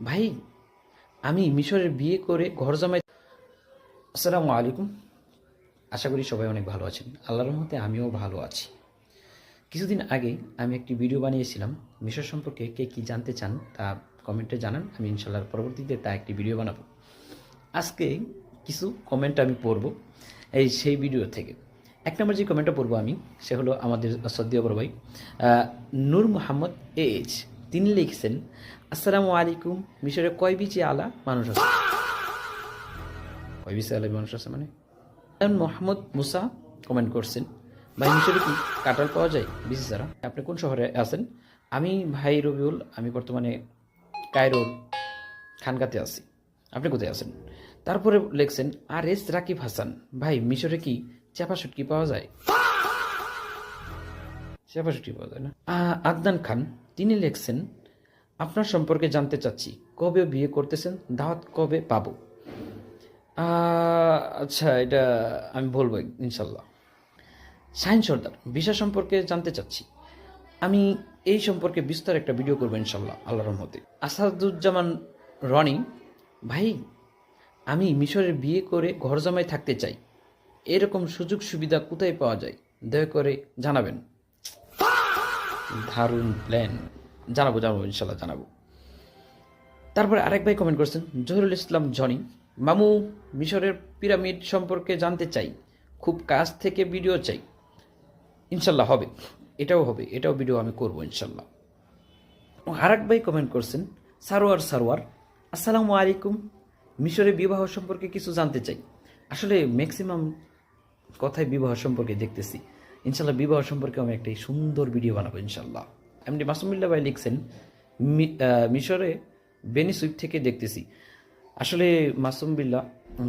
ভাই আমি মিশরের বিয়ে করে ঘর জামাই। আসসালামু আলাইকুম। আশা করি সবাই অনেক ভালো আছেন। আল্লাহর রহমতে আমিও ভালো আছি। কিছুদিন আগে আমি একটি ভিডিও বানিয়েছিলাম মিশর সম্পর্কে। কে কী জানতে চান তা কমেন্টে জানান, আমি ইনশাল্লাহ পরবর্তীতে তা একটি ভিডিও বানাবো। আজকে কিছু কমেন্ট আমি পড়ব সেই ভিডিও থেকে। এক নম্বর যে কমেন্টটা পড়বো আমি, সে হলো আমাদের শ্রদ্ধেয় বড় ভাই নূর মোহাম্মদ এইচ। তিনি লিখছেন, আসসালামু আলাইকুম, মিশরে কয় বিচি আলা মানুষ আছে? কয় বিচি আলা মানুষ আছে মানে? মোহাম্মদ মুসা কমেন্ট করছেন, ভাই মিশরে কি কাঁঠাল পাওয়া যায় বিচি ছাড়া? আপনি কোন শহরে আছেন? আমি ভাই রবিউল, আমি বর্তমানে কায়রোর খানকাতে আছি। আপনি কোথায় আছেন? তারপরে লিখছেন আর এস রাকিব হাসান, ভাই মিশরে কি চাপা শুটকি পাওয়া যায়? চাপা শুটকি পাওয়া যায় না। আদনান খান, তিনি লিখছেন, আপনার সম্পর্কে জানতে চাচ্ছি, কবে বিয়ে করতেছেন, দাওয়াত কবে পাবো? আচ্ছা, এটা আমি বলবো ইনশাল্লাহ। শাহিন সর্দার, ভিসা সম্পর্কে জানতে চাচ্ছি, আমি এই সম্পর্কে বিস্তার একটা ভিডিও করবো ইনশাল্লাহ আল্লাহর রহমতে। আসাদুজ্জামান রনি, ভাই আমি মিশরের বিয়ে করে ঘর জামাই থাকতে চাই, এরকম সুযোগ সুবিধা কোথায় পাওয়া যায়, দয়া করে জানাবেন। দারুণ প্ল্যান। জানাবো ইনশাল্লাহ জানাবো। তারপরে আরেক ভাই কমেন্ট করছেন, জহিরুল ইসলাম জনি, মামু মিশরের পিরামিড সম্পর্কে জানতে চাই, খুব কাছ থেকে ভিডিও চাই। ইনশাল্লাহ হবে, এটাও হবে, এটাও ভিডিও আমি করবো ইনশাল্লাহ। আরেক ভাই কমেন্ট করছেন, সারোয়ার, আসসালামু আলাইকুম, মিশরে বিবাহ সম্পর্কে কিছু জানতে চাই। আসলে ম্যাক্সিমাম কথায় বিবাহ সম্পর্কে দেখতেছি। ইনশাল্লাহ বিবাহ সম্পর্কে আমি একটা সুন্দর ভিডিও বানাবো ইনশাল্লাহ। এমনি মাসুমিল্লা ভাই লিখছেন, মিশরে বেনি সুইপ থেকে দেখতেছি। আসলে মাসুম বিল্লাহ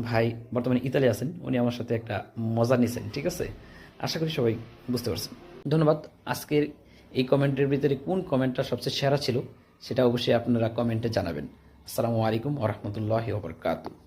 ভাই বর্তমানে ইতালি আছেন, উনি আমার সাথে একটা মজা নিয়েছেন, ঠিক আছে? আশা করি সবাই বুঝতে পারছেন। ধন্যবাদ। আজকের এই কমেন্টের ভিতরে কোন কমেন্টটা সবচেয়ে সেরা ছিল সেটা অবশ্যই আপনারা কমেন্টে জানাবেন। আসসালামু আলাইকুম ওয়া রাহমাতুল্লাহি ওয়া বারাকাতুহু।